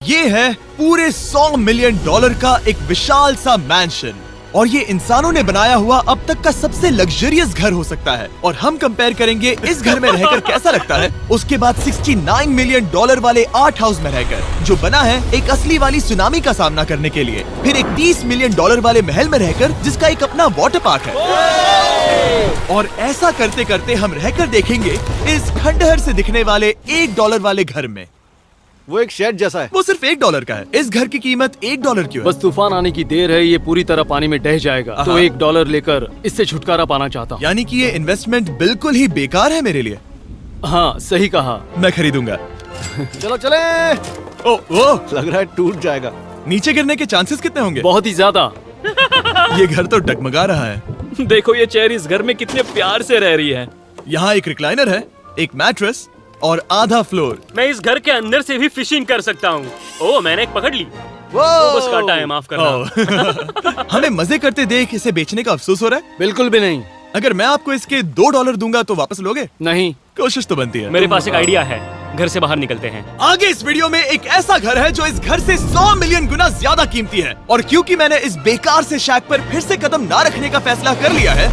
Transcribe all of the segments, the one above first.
ये है पूरे $100 मिलियन का एक विशाल सा मैंशन और ये इंसानों ने बनाया हुआ अब तक का सबसे लग्जरियस घर हो सकता है। और हम कंपेयर करेंगे इस घर में रहकर कैसा लगता है उसके बाद $69 मिलियन वाले आर्ट हाउस में रहकर, जो बना है एक असली वाली सुनामी का सामना करने के लिए। फिर एक $30 मिलियन वाले महल में रहकर जिसका एक अपना वाटर पार्क है। और ऐसा करते करते हम रहकर देखेंगे इस खंडहर से दिखने वाले $1 वाले घर में। वो एक शेड जैसा है। वो सिर्फ $1 का है। इस घर की कीमत $1 क्यों है? बस तूफान आने की देर है, ये पूरी तरह पानी में ढह जाएगा, तो $1 लेकर इससे छुटकारा पाना चाहता हूँ। यानी कि ये इन्वेस्टमेंट बिल्कुल ही बेकार है मेरे लिए। हाँ सही कहा। मैं खरीदूंगा। चलो चले। ओ, लग रहा है टूट जाएगा। नीचे गिरने के चांसेस कितने होंगे? बहुत ही ज्यादा। ये घर तो डगमगा रहा है। देखो ये चेयर इस घर में कितने प्यार से रह रही है। यहाँ एक रिक्लाइनर है, एक मैट्रेस और आधा फ्लोर। मैं इस घर के अंदर से भी फिशिंग कर सकता हूँ। ओह मैंने एक पकड़ ली। बस काटा है, माफ करना। हमें मजे करते देख इसे बेचने का अफसोस हो रहा है? बिल्कुल भी नहीं। अगर मैं आपको इसके $2 दूंगा तो वापस लोगे? नहीं। कोशिश तो बनती है। मेरे पास एक आइडिया है, घर से बाहर निकलते हैं। आगे इस वीडियो में एक ऐसा घर है जो इस घर से 100 मिलियन गुना ज्यादा कीमती है। और क्योंकि मैंने इस बेकार से शैक पर फिर से कदम ना रखने का फैसला कर लिया है,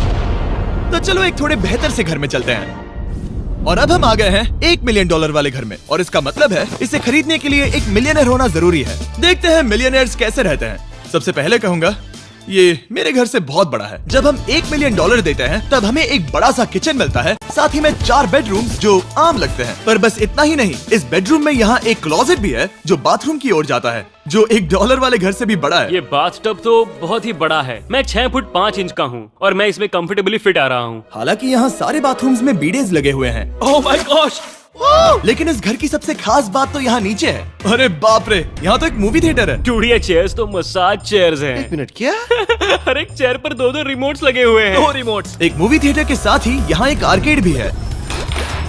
तो चलो एक थोड़े बेहतर से घर में चलते हैं। और अब हम आ गए हैं $1 मिलियन वाले घर में। और इसका मतलब है इसे खरीदने के लिए एक मिलियनर होना जरूरी है। देखते हैं मिलियनर्स कैसे रहते हैं। सबसे पहले कहूंगा ये मेरे घर से बहुत बड़ा है। जब हम $1 मिलियन देते हैं तब हमें एक बड़ा सा किचन मिलता है, साथ ही में 4 बेडरूम्स जो आम लगते हैं। पर बस इतना ही नहीं, इस बेडरूम में यहाँ एक क्लोजेट भी है जो बाथरूम की ओर जाता है, जो $1 वाले घर से भी बड़ा है। ये बाथटब तो बहुत ही बड़ा है। मैं 6 फुट 5 इंच का हूँ और मैं इसमें कंफर्टेबली फिट आ रहा हूँ। हालांकि यहाँ सारे बाथरूम्स में बीडेज लगे हुए हैं। Oh my gosh! लेकिन इस घर की सबसे खास बात तो यहाँ नीचे है। अरे बाप रे, यहाँ तो एक मूवी थिएटर है। चूड़िया चेयर्स तो मसाज चेयर्स हैं। 1 मिनट क्या? हर एक चेयर पर 2-2 रिमोट्स लगे हुए हैं। 2 रिमोट्स। एक मूवी थिएटर के साथ ही यहाँ एक आर्केड भी है।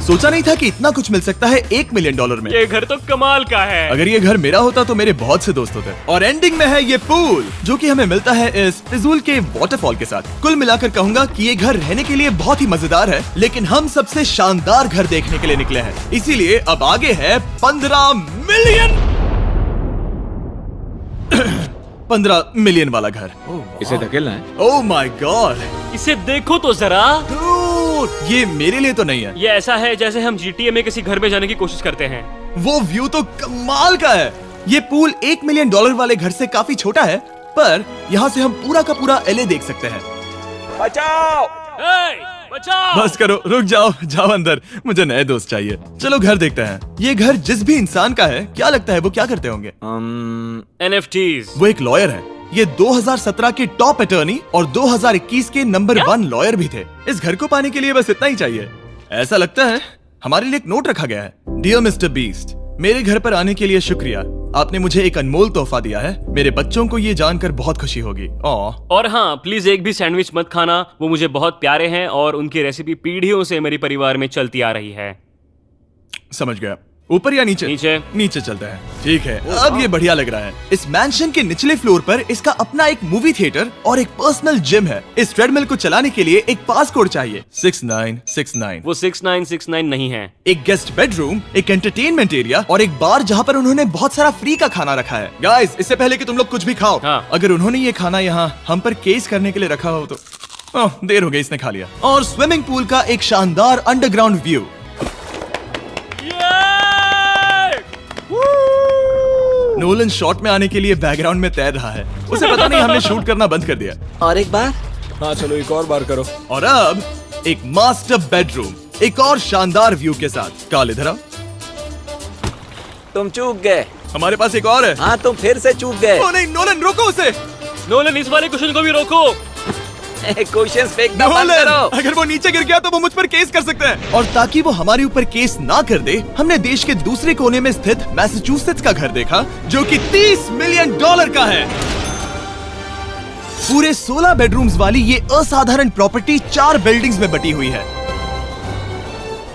सोचा नहीं था कि इतना कुछ मिल सकता है $1 मिलियन में। ये घर तो कमाल का है। अगर ये घर मेरा होता तो मेरे बहुत से दोस्त होते। और एंडिंग में है ये पूल, जो कि हमें मिलता है इस फिजूल के वाटरफॉल के साथ। कुल मिलाकर कहूंगा कि ये घर रहने के लिए बहुत ही मजेदार है, लेकिन हम सबसे शानदार घर देखने के लिए निकले हैं, इसीलिए अब आगे है 15 मिलियन वाला घर। इसे धकेलना है। ओह माय गॉड, इसे देखो तो जरा। ये मेरे लिए तो नहीं है। ये ऐसा है जैसे हम GTA में किसी घर में जाने की कोशिश करते हैं। वो व्यू तो कमाल का है। ये पूल $1 मिलियन वाले घर से काफी छोटा है, पर यहाँ से हम पूरा का पूरा LA देख सकते हैं। बचाओ! बचाओ! बस करो, रुक जाओ, जाओ अंदर, मुझे नए दोस्त चाहिए। चलो घर देखते हैं। ये घर जिस भी इंसान का है, क्या लगता है वो क्या करते होंगे? NFTs। वो एक लॉयर है। ये 2017 के टॉप अटर्नी और 2021 के नंबर 1 लॉयर भी थे। इस घर को पाने के लिए बस इतना ही चाहिए। ऐसा लगता है हमारे लिए एक नोट रखा गया है। डियर मिस्टर बीस्ट, मेरे घर पर आने के लिए शुक्रिया। आपने मुझे एक अनमोल तोहफा दिया है। मेरे बच्चों को ये जानकर बहुत खुशी होगी। और हाँ, प्लीज एक भी सैंडविच मत खाना, वो मुझे बहुत प्यारे हैं और उनकी रेसिपी पीढ़ियों से मेरे परिवार में चलती आ रही है। समझ गया। ऊपर या नीचे? नीचे। नीचे चलते हैं। ठीक है, अब ये बढ़िया लग रहा है। इस मैंशन के निचले फ्लोर पर इसका अपना एक मूवी थिएटर और एक पर्सनल जिम है। इस ट्रेडमिल को चलाने के लिए एक पास कोड चाहिए, 6969। वो 6969 नहीं है। एक गेस्ट बेडरूम, एक एंटरटेनमेंट एरिया और एक बार जहाँ पर उन्होंने बहुत सारा फ्री का खाना रखा है। गाइस, इससे पहले कि तुम लोग कुछ भी खाओ, अगर उन्होंने ये खाना यहाँ हम पर केस करने के लिए रखा हो तो देर हो गई, इसने खा लिया। और स्विमिंग पूल का एक शानदार अंडरग्राउंड व्यू। नोलन शॉट में आने के लिए बैकग्राउंड में तैर रहा है। उसे पता नहीं हमने शूट करना बंद कर दिया। और एक बार? हाँ चलो एक और बार करो। और अब एक मास्टर बेडरूम, एक और शानदार व्यू के साथ। काल इधर आओ। तुम चूक गए। हमारे पास एक और है। हाँ तुम फिर से चूक गए। ओ नहीं, नोलन रोको उसे। नोलन, इस वाले क्वेश्चन को भी रोको। क्वेश्चन फेंकना बंद करो। अगर वो नीचे गिर गया तो वो मुझ पर केस कर सकते हैं। और ताकि वो हमारे ऊपर केस ना कर दे, हमने देश के दूसरे कोने में स्थित मैसाचुसेट्स का घर देखा, जो कि $30 मिलियन का है। पूरे 16 बेडरूम्स वाली ये असाधारण प्रॉपर्टी 4 बिल्डिंग्स में बटी हुई है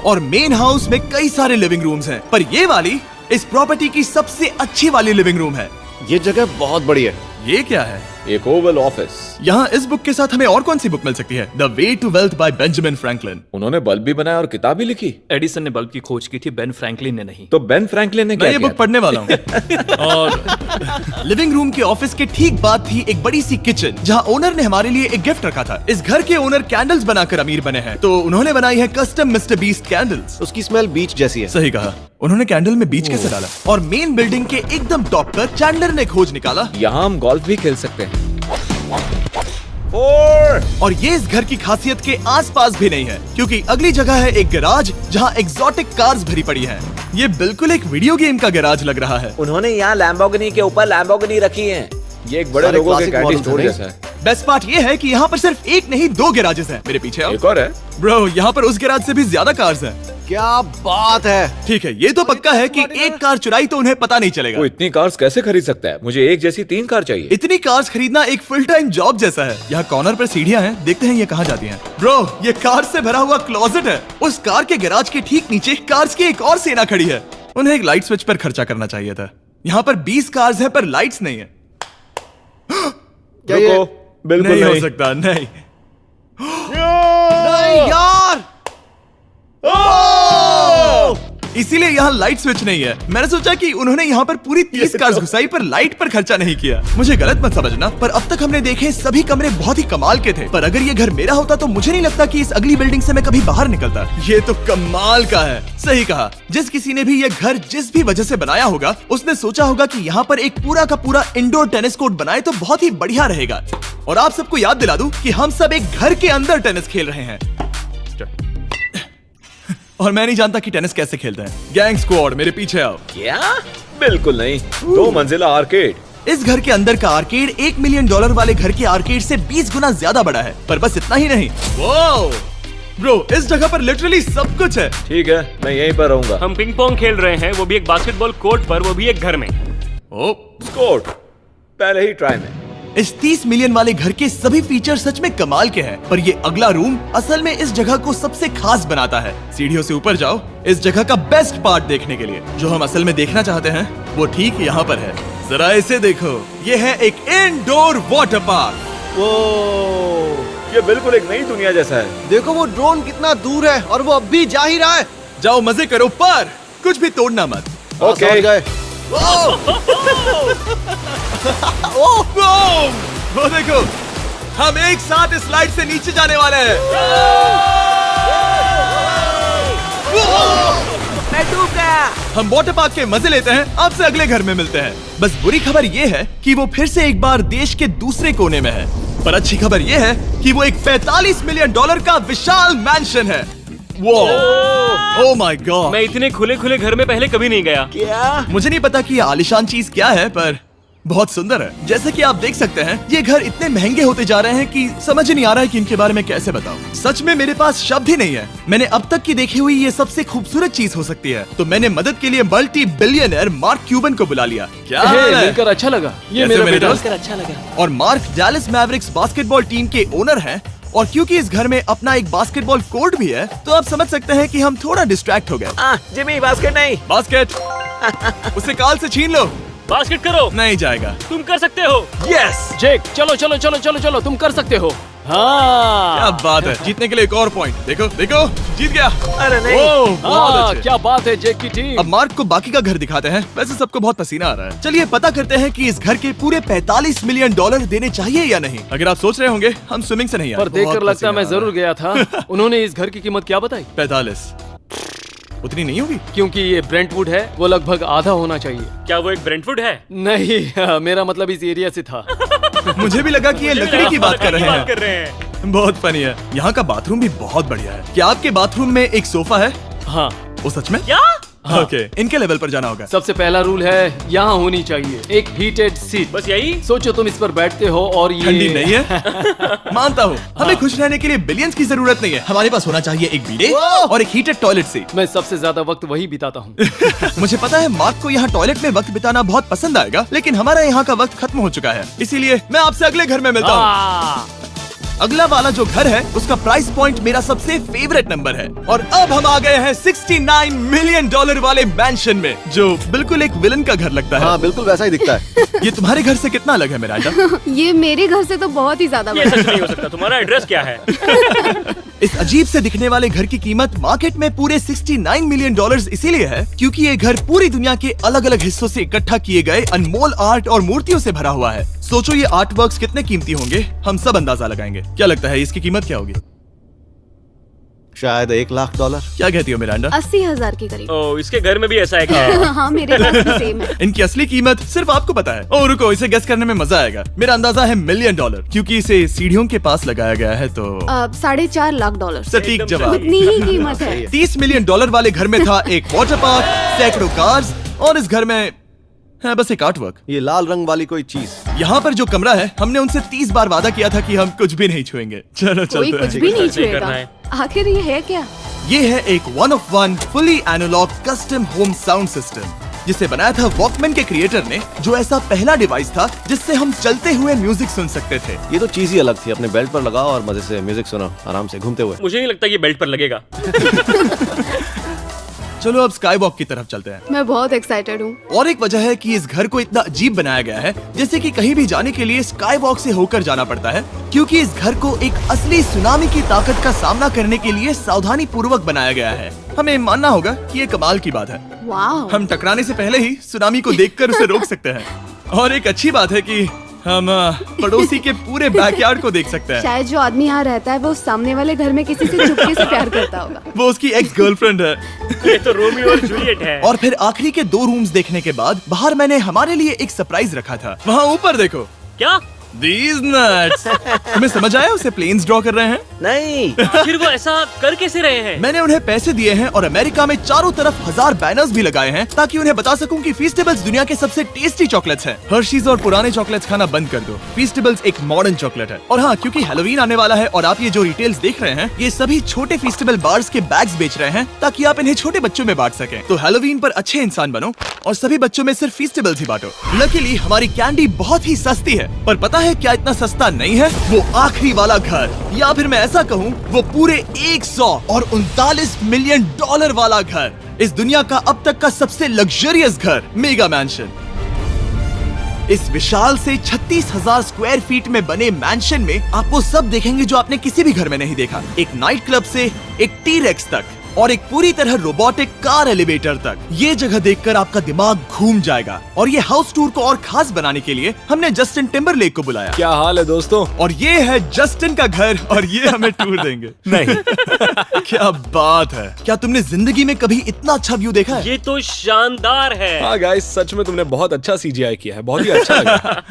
और मेन हाउस में कई सारे लिविंग रूम्स हैं, पर ये वाली इस प्रॉपर्टी की सबसे अच्छी वाली लिविंग रूम है। ये जगह बहुत बड़ी है। ये क्या है? एक ओवल ऑफिस। यहाँ इस बुक के साथ हमें और कौन सी बुक मिल सकती है? The way to wealth by Benjamin Franklin. उन्होंने बल्ब भी बनाया और किताब भी लिखी। एडिसन ने बल्ब की खोज की थी, बेन फ्रैंकलिन ने नहीं। तो बेन फ्रैंकलिन ने मैं क्या ये किया? बुक पढ़ने वाला हूँ। और लिविंग रूम के ऑफिस के ठीक बाद थी एक बड़ी सी किचन, जहाँ ओनर ने हमारे लिए एक गिफ्ट रखा था। इस घर के ओनर कैंडल्स बनाकर अमीर बने हैं, तो उन्होंने बनाई है कस्टम मिस्टर बीस्ट कैंडल्स। उसकी स्मेल बीच जैसी है। सही कहा। उन्होंने कैंडल में बीच कैसे डाला? और मेन बिल्डिंग के एकदम टॉप पर चैंडलर ने खोज निकाला। यहाँ हम गोल्फ भी खेल सकते हैं। 4 और ये इस घर की खासियत के आसपास भी नहीं है, क्योंकि अगली जगह है एक गैराज जहाँ एग्जॉटिक कार्स भरी पड़ी हैं। ये बिल्कुल एक वीडियो गेम का गैराज लग रहा है। उन्होंने यहाँ लैम्बोर्गिनी के ऊपर लैम्बोर्गिनी रखी है। ये एक बड़े सारे लोगों के classic कैंडी models स्टोर हैं, जैसा है। बेस्ट पार्ट ये है कि यहाँ पर सिर्फ एक नहीं 2 गैराजेस हैं। मेरे पीछे आओ। एक और है। ब्रो, यहाँ पर उस गैराज से भी ज्यादा कार्स हैं। क्या बात है। ठीक है, ये तो पक्का है कि एक कार चुराई तो उन्हें पता नहीं चलेगा। वो इतनी कार्स कैसे खरीद सकता है? मुझे एक जैसी 3 कार चाहिए। इतनी कार्स खरीदना एक फुल टाइम जॉब जैसा है। यहाँ कॉर्नर पर सीढ़ियाँ हैं, देखते हैं ये कहाँ जाती हैं। ब्रो, ये कार से भरा हुआ क्लोजेट है। उस कार के गैराज के ठीक नीचे कार्स की एक और सेना खड़ी है। उन्हें एक लाइट स्विच पर खर्चा करना चाहिए था। यहाँ पर 20 कार्स हैं पर लाइट्स नहीं है। रुको, बिल्कुल नहीं हो नहीं। सकता, नहीं। नहीं यार। इसीलिए यहाँ लाइट स्विच नहीं है। मैंने सोचा कि उन्होंने यहाँ पर पूरी 30 कार्स घुसाई पर लाइट पर खर्चा नहीं किया। मुझे गलत मत समझना, पर अब तक हमने देखे सभी कमरे बहुत ही कमाल के थे। पर अगर ये घर मेरा होता तो मुझे नहीं लगता कि इस अगली बिल्डिंग से मैं कभी बाहर निकलता। ये तो कमाल का है। सही कहा। जिस किसी ने भी ये घर जिस भी वजह से बनाया होगा, उसने सोचा होगा कि यहाँ पर एक पूरा का पूरा इंडोर टेनिस कोर्ट बनाए तो बहुत ही बढ़िया रहेगा। और आप सबको याद दिला दूं कि हम सब एक घर के अंदर टेनिस खेल रहे हैं। और मैं नहीं जानता कि टेनिस कैसे खेलते हैं। गैंग स्क्वाड, मेरे पीछे आओ। क्या? बिल्कुल नहीं। 2 मंजिला आर्केड। इस घर के अंदर का आर्केड $1 मिलियन वाले घर के आर्केड से 20 गुना ज्यादा बड़ा है। पर बस इतना ही नहीं। वाओ! ब्रो, इस जगह पर लिटरली सब कुछ है। ठीक है, मैं यहीं पर रहूंगा। हम पिंग पोंग खेल रहे हैं, वो भी एक बास्केटबॉल कोर्ट पर, वो भी एक घर में। ओ, स्कोर पहले ही ट्राई में। इस 30 मिलियन वाले घर के सभी फीचर सच में कमाल के हैं, पर ये अगला रूम असल में इस जगह को सबसे खास बनाता है। सीढ़ियों से ऊपर जाओ इस जगह का बेस्ट पार्ट देखने के लिए। जो हम असल में देखना चाहते हैं वो ठीक यहाँ पर है। जरा इसे देखो, ये है एक इंडोर वाटर पार्क। वो ये बिल्कुल एक नई दुनिया जैसा है। देखो वो ड्रोन कितना दूर है और वो अब भी जा ही रहा है। जाओ मजे करो, पर कुछ भी तोड़ना मत। हाँ, ओके। समझ गए। वो देखो, हम एक साथ इस स्लाइड से नीचे जाने वाले हैं। मैं डूब गया। हम वाटर पार्क के मजे लेते हैं। आपसे अगले घर में मिलते हैं। बस बुरी खबर ये है कि वो फिर से एक बार देश के दूसरे कोने में है। पर अच्छी खबर ये है कि वो एक $45 मिलियन का विशाल मैंशन है। Oh my God! मैं इतने खुले खुले घर में पहले कभी नहीं गया। क्या? मुझे नहीं पता कि ये आलिशान चीज क्या है, पर बहुत सुंदर है। जैसे कि आप देख सकते हैं, ये घर इतने महंगे होते जा रहे हैं कि समझ नहीं आ रहा है कि इनके बारे में कैसे बताऊं। सच में मेरे पास शब्द ही नहीं है। मैंने अब तक की देखी हुई ये सबसे खूबसूरत चीज हो सकती है। तो मैंने मदद के लिए मल्टी बिलियनर मार्क क्यूबन को बुला लिया। क्या हे, हाल है? मिलकर अच्छा लगा। ये कैसे मेरा मेरे बेटा। दोस्त? अच्छा लगा। और mark Dallas Mavericks basketball team के ओनर हैं। और क्योंकि इस घर में अपना एक बास्केटबॉल कोर्ट भी है, तो आप समझ सकते हैं कि हम थोड़ा डिस्ट्रैक्ट हो गए। जिमी बास्केट नहीं। बास्केट उसे काल से छीन लो। बास्केट करो, नहीं जाएगा। तुम कर सकते हो। यस! जेक, चलो चलो चलो चलो चलो, तुम कर सकते हो। हाँ क्या बात है! जीतने के लिए एक और पॉइंट। देखो देखो, जीत गया। अरे नहीं। ओह, बहुत हाँ, अच्छे। क्या बात है जेक की टीम। अब मार्क को बाकी का घर दिखाते हैं। वैसे सबको बहुत पसीना आ रहा है। चलिए पता करते हैं कि इस घर के पूरे $45 मिलियन देने चाहिए या नहीं। अगर आप सोच रहे होंगे हम स्विमिंग से नहीं आए, पर देखकर बहुत लगता पसीना मैं आ रहा जरूर गया था। उन्होंने इस घर की कीमत क्या बताई? 45 उतनी नहीं होगी। क्योंकि ये ब्रेंटवुड है, वो लगभग आधा होना चाहिए। क्या वो एक ब्रेंटफुड है? नहीं, मेरा मतलब इस एरिया से था। मुझे भी लगा कि ये लकड़ी की बात कर रहे बात कर हैं। रहे हैं। बहुत फनी है। यहाँ का बाथरूम भी बहुत बढ़िया है। क्या आपके बाथरूम में एक सोफा है? हाँ, वो सच में? क्या? ओके, इनके लेवल पर जाना होगा। सबसे पहला रूल है यहाँ होनी चाहिए एक हीटेड सीट। बस यही? सोचो तुम इस पर बैठते हो और ये ठंडी नहीं है। मानता हूँ, हमें खुश रहने के लिए बिलियंस की जरूरत नहीं है। हमारे पास होना चाहिए एक बीडे और एक हीटेड टॉयलेट सीट। मैं सबसे ज्यादा वक्त वही बिताता हूँ। मुझे पता है मार्क को यहाँ टॉयलेट में वक्त बिताना बहुत पसंद आएगा, लेकिन हमारा यहाँ का वक्त खत्म हो चुका है। इसीलिए मैं आपसे अगले घर में मिलता हूँ। अगला वाला जो घर है उसका प्राइस पॉइंट मेरा सबसे फेवरेट नंबर है। और अब हम आ गए हैं 69 मिलियन डॉलर वाले मैंशन में, जो बिल्कुल एक विलन का घर लगता है। हाँ बिल्कुल वैसा ही दिखता है। ये तुम्हारे घर से कितना अलग है मिरांडा? ये मेरे घर से तो बहुत ही ज्यादा ये बड़ा सच नहीं हो सकता। तुम्हारा एड्रेस क्या है? इस अजीब से दिखने वाले घर की कीमत मार्केट में पूरे 69 मिलियन डॉलर्स इसीलिए है क्योंकि ये घर पूरी दुनिया के अलग अलग हिस्सों से इकट्ठा किए गए अनमोल आर्ट और मूर्तियों से भरा हुआ है। सोचो ये आर्ट वर्क्स कितने कीमती होंगे, हम सब अंदाजा लगाएंगे। क्या लगता है इसकी कीमत क्या होगी? शायद $1,00,000। क्या कहती हो मिरांडा? 80,000 के करीब। ओ, इसके घर में भी ऐसा है क्या? हाँ मेरे पास भी सेम है। इनकी असली कीमत सिर्फ आपको पता है। ओ रुको, इसे गेस करने में मजा आएगा। मेरा अंदाजा है $1 मिलियन क्योंकि इसे सीढ़ियों के पास लगाया गया है। तो $4.5 लाख। सटीक एकदम जवाब। उतनी ही कीमत है। $30 मिलियन वाले घर में था एक वाटर पार्क, सैकड़ों कार्स और इस घर में है बस एक आर्ट वर्क। ये लाल रंग वाली कोई चीज। यहाँ पर जो कमरा है, हमने उनसे 30 बार वादा किया था कि हम कुछ भी नहीं छुएंगे। चलो कोई चलते कुछ हैं। भी नहीं सही करना छुएगा। है। आखिर ये है क्या? ये है एक 1 of 1 fully analogue custom home sound system, जिसे बनाया था वॉकमैन के क्रिएटर ने, जो ऐसा पहला डिवाइस था जिससे हम चलते हुए म्यूजिक सुन सकते थे। ये तो चीज ही अलग थी। अपने बेल्ट पर लगाओ और मजे से म्यूजिक सुनो आराम से घूमते हुए। मुझे नहीं लगता ये बेल्ट पर लगेगा। चलो अब स्काई वॉक की तरफ चलते हैं। मैं बहुत एक्साइटेड हूँ। और एक वजह है कि इस घर को इतना अजीब बनाया गया है, जैसे कि कहीं भी जाने के लिए स्काई वॉक से होकर जाना पड़ता है, क्योंकि इस घर को एक असली सुनामी की ताकत का सामना करने के लिए सावधानी पूर्वक बनाया गया है। हमें मानना होगा कि ये कमाल की बात है। वाह। हम टकराने से पहले ही सुनामी को देखकर उसे रोक सकते हैं। और एक अच्छी बात है कि हम पड़ोसी के पूरे बैकयार्ड को देख सकते हैं। शायद जो आदमी यहाँ रहता है वो सामने वाले घर में किसी से चुपके से प्यार करता होगा। वो उसकी एक्स गर्लफ्रेंड है। ये तो रोमियो और जूलियट है। और फिर आखिरी के 2 रूम्स देखने के बाद बाहर मैंने हमारे लिए एक सरप्राइज रखा था। वहाँ ऊपर देखो। क्या? These nuts! तुम्हें समझ आया उसे प्लेन्स ड्रॉ कर रहे हैं? नहीं। फिर वो ऐसा कर कैसे रहे हैं? मैंने उन्हें पैसे दिए हैं और अमेरिका में चारों तरफ 1000 बैनर्स भी लगाए हैं ताकि उन्हें बता सकूं कि फीस्टेबल्स दुनिया के सबसे टेस्टी चॉकलेट्स हैं। हर्शीज और पुराने चॉकलेट्स खाना बंद कर दो। फीस्टेबल्स एक मॉडर्न चॉकलेट है। और हाँ, क्योंकि हैलोवीन आने वाला है और आप ये जो रिटेल्स देख रहे हैं, ये सभी छोटे फीस्टेबल बार्स के बैग्स बेच रहे हैं ताकि आप इन्हें छोटे बच्चों में बांट सकें। तो हैलोवीन पर अच्छे इंसान बनो और सभी बच्चों में सिर्फ फीस्टेबल्स ही बांटो। लकीली हमारी कैंडी बहुत ही सस्ती है, पर पता है क्या इतना सस्ता नहीं है? वो आखिरी वाला घर, या फिर मैं ऐसा कहूँ वो पूरे 139 मिलियन डॉलर वाला घर। इस दुनिया का अब तक का सबसे लग्जरियस घर, मेगा मैंशन। इस विशाल से 36,000 स्क्वायर फीट में बने मैंशन में आप वो सब देखेंगे जो आपने किसी भी घर में नहीं देखा। एक नाइट क्लब से एक टी-रेक्स तक और एक पूरी तरह रोबोटिक कार एलिवेटर तक। ये जगह देखकर आपका दिमाग घूम जाएगा। और ये हाउस टूर को और खास बनाने के लिए हमने जस्टिन टिम्बरलेक को बुलाया। क्या हाल है दोस्तों? और ये है जस्टिन का घर और ये हमें टूर देंगे। नहीं। क्या बात है! क्या तुमने जिंदगी में कभी इतना अच्छा व्यू देखा है? ये तो शानदार है। हाँ गाइस, सच में तुमने बहुत अच्छा CGI किया है। बहुत ही अच्छा लगा।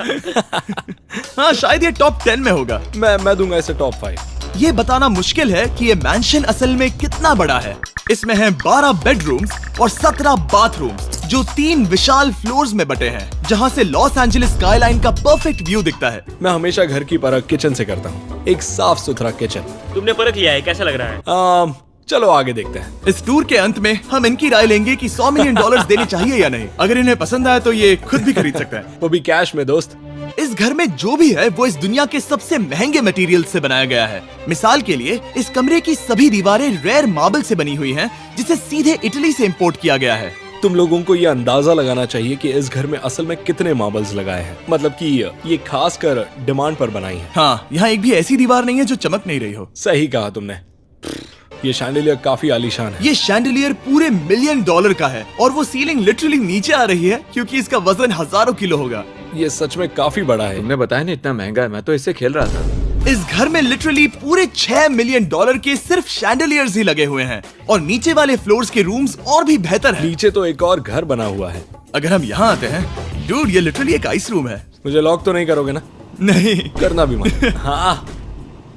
हाँ, शायद ये टॉप 10 में होगा। मैं दूंगा इसे टॉप 5। ये बताना मुश्किल है कि ये मैंशन असल में कितना बड़ा है। इसमें हैं 12 बेडरूम्स और 17 बाथरूम्स, जो 3 विशाल फ्लोर्स में बटे हैं, जहां से लॉस एंजलिस स्काईलाइन का परफेक्ट व्यू दिखता है। मैं हमेशा घर की परख किचन से करता हूँ। एक साफ सुथरा किचन। तुमने परख लिया है, कैसा लग रहा है? चलो आगे देखते हैं। इस टूर के अंत में हम इनकी राय लेंगे कि $100 मिलियन देने चाहिए या नहीं। अगर इन्हें पसंद आए तो ये खुद भी खरीद सकते हैं। वो भी कैश में दोस्त। इस घर में जो भी है वो इस दुनिया के सबसे महंगे मटेरियल से बनाया गया है। मिसाल के लिए इस कमरे की सभी दीवारें रेयर मार्बल से बनी हुई हैं, जिसे सीधे इटली से इंपोर्ट किया गया है। तुम लोगों को ये अंदाजा लगाना चाहिए कि इस घर में असल में कितने मार्बल्स लगाए हैं। मतलब कि ये खास कर डिमांड पर बनाई है। हाँ, यहाँ एक भी ऐसी दीवार नहीं है जो चमक नहीं रही हो। सही कहा तुमने। ये शैंडिलियर काफी आलीशान है। ये शैंडिलियर पूरे $1 मिलियन का है और वो सीलिंग लिटरली नीचे आ रही है क्योंकि इसका वजन हजारों किलो होगा। ये सच में काफी बड़ा है। तुमने बताया ना इतना महंगा है, मैं तो इससे खेल रहा था। इस घर में लिटरली पूरे $6 मिलियन के सिर्फ शैंडिलियर्स ही लगे हुए हैं और नीचे वाले फ्लोर्स के रूम्स और भी बेहतर हैं। नीचे तो एक और घर बना हुआ है। अगर हम यहाँ आते हैं, डूड, ये लिटरली एक आइस रूम है। मुझे लॉक तो नहीं करोगे ना? नहीं करना भी मत। हाँ,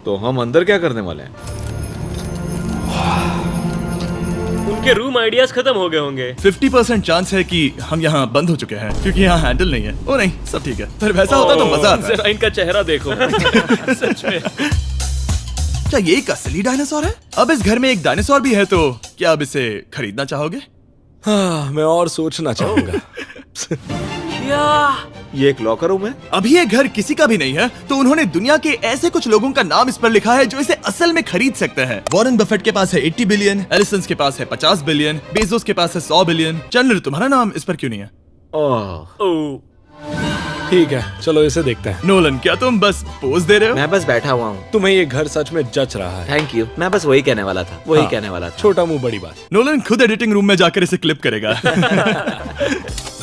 तो हम अंदर क्या करने वाले हैं? उनके रूम आइडियाज खत्म हो गए होंगे। 50% चांस है कि हम यहाँ बंद हो चुके हैं क्योंकि यहाँ हैंडल नहीं है। ओ नहीं, सब ठीक है। पर वैसा होता तो मजा आता। जरा इनका चेहरा देखो। सच में। क्या ये एक असली डायनासोर है? अब इस घर में एक डायनासोर भी है, तो क्या अब इसे खरीदना चाहोगे? हाँ, मैं और सोचना चाहूंगा। क्या ये एक लॉकर रूम है? अभी ये घर किसी का भी नहीं है, तो उन्होंने दुनिया के ऐसे कुछ लोगों का नाम इस पर लिखा है जो इसे असल में खरीद सकते हैं। वॉरेन बफेट के पास है 80 बिलियन, एलिसन के पास है 50 बिलियन, बेजोस के पास है 100 बिलियन। चैंडलर, तुम्हारा नाम इस पर क्यों नहीं है? ओह, ठीक है, चलो इसे देखते हैं। नोलन, क्या तुम बस पोज दे रहे हो? मैं बस बैठा हुआ हूँ। तुम्हें ये घर सच में जच रहा है। Thank you. मैं बस वही कहने वाला था, वही हाँ। कहने वाला था। छोटा मुंह बड़ी बात। नोलन खुद एडिटिंग रूम में जाकर इसे क्लिप करेगा।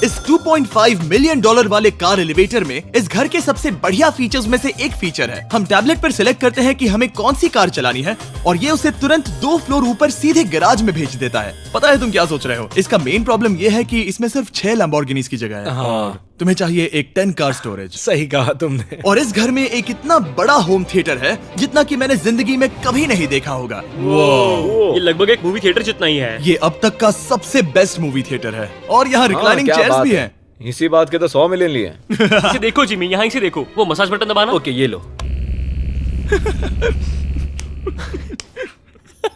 इस $2.5 मिलियन वाले कार एलिवेटर में इस घर के सबसे बढ़िया फीचर्स में से एक फीचर है। हम टैबलेट पर सिलेक्ट करते हैं कि हमें कौन सी कार चलानी है और ये उसे तुरंत 2 फ्लोर ऊपर सीधे गैराज में भेज देता है। पता है तुम क्या सोच रहे हो? इसका मेन प्रॉब्लम ये है कि इसमें सिर्फ 6 लैम्बोर्गिनीज की जगह है। हाँ। तुम्हें चाहिए एक 10 कार स्टोरेज। सही कहा तुमने। और इस घर में एक इतना बड़ा होम थिएटर है जितना कि मैंने जिंदगी में कभी नहीं देखा होगा। ये लगभग एक मूवी थिएटर जितना ही है। ये अब तक का सबसे बेस्ट मूवी थिएटर है और यहाँ रिक्लाइनिंग क्या चेयर्स बात भी है। हैं। इसी बात के तो 100 मिलियन लिए हैं। इसे देखो जिमी, यहाँ इसे देखो, वो मसाज बटन दबाना। ओके, ये लो।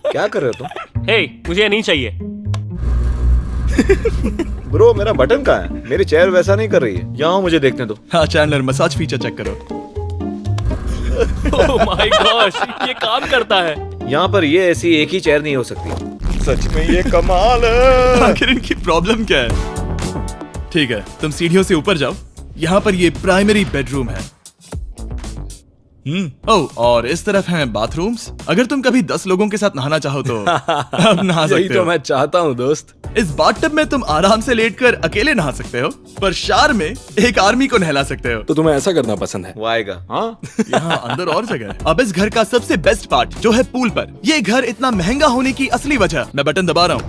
क्या कर रहे हो तुम? हे, मुझे ये नहीं चाहिए। ब्रो, मेरा बटन कहाँ है? मेरी चेयर वैसा नहीं कर रही है। यहाँ मुझे देखने दो। हाँ चैंडलर, मसाज फीचर चेक करो। ओह माय गॉश, ये काम करता है। यहाँ पर ये ऐसी एक ही चेयर नहीं हो सकती। सच में ये कमाल है। आखिर इनकी प्रॉब्लम क्या है? ठीक है, तुम सीढ़ियों से ऊपर जाओ। यहाँ पर ये प्राइमरी बेडरूम है। ओह, और इस तरफ हैं बाथरूम्स। अगर तुम कभी 10 लोगों के साथ नहाना चाहो तो अब नहा यही सकते तो हो। मैं चाहता हूँ दोस्त। इस बाथटब में तुम आराम से लेटकर अकेले नहा सकते हो, पर शार में एक आर्मी को नहला सकते हो। तो तुम्हें ऐसा करना पसंद है? वो आएगा। हाँ, यहाँ अंदर और जगह है। अब इस घर का सबसे बेस्ट पार्ट जो है पूल पर। ये घर इतना महंगा होने की असली वजह, मैं बटन दबा रहा हूँ।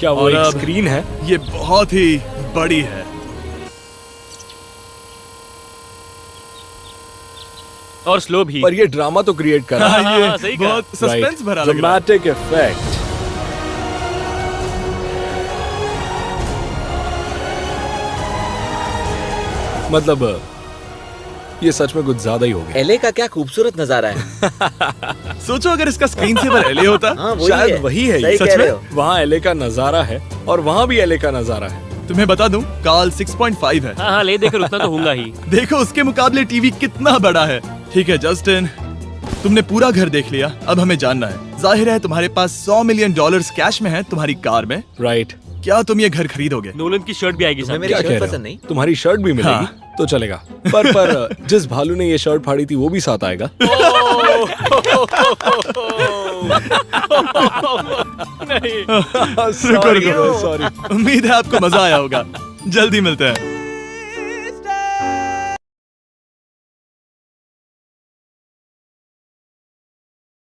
क्या वो और एक अब- स्क्रीन है? ये बहुत ही बड़ी है। और स्लो भी। पर ये ड्रामा तो क्रिएट कर रहा है। हाँ, ये सही कहा। बहुत सस्पेंस भरा लग रहा है। Dramatic effect. मतलब ये सच में कुछ ज्यादा ही हो गया। एले का क्या खूबसूरत नजारा है। सोचो अगर इसका स्क्रीन सेवर एलए होता। हाँ, वही शायद है। वही है सही ये। कह सच रहे में? हो। वहाँ एले का नजारा है और वहाँ भी एले का नजारा है। तुम्हें बता दूं, काल 6.5 है। हाँ हाँ, ले देकर उतना तो होगा ही। देखो उसके मुकाबले टीवी कितना बड़ा है। ठीक है जस्टिन, तुमने पूरा घर देख लिया। अब हमें जानना है, जाहिर है तुम्हारे पास $100 मिलियन कैश में है तुम्हारी कार में। राइट। क्या तुम ये घर खरीदोगे? नोलन की शर्ट भी आएगी तुम्हें साथ। मेरी क्या शर्ट कह रहे पसंद हो? नहीं? तुम्हारी शर्ट भी मिलेगी हाँ। तो चलेगा। पर जिस भालू ने ये शर्ट फाड़ी थी वो भी साथ आएगा। नहीं। शुक्र Sorry, करो। sorry। उम्मीद है आपको मजा आया होगा। जल्दी मिलते हैं।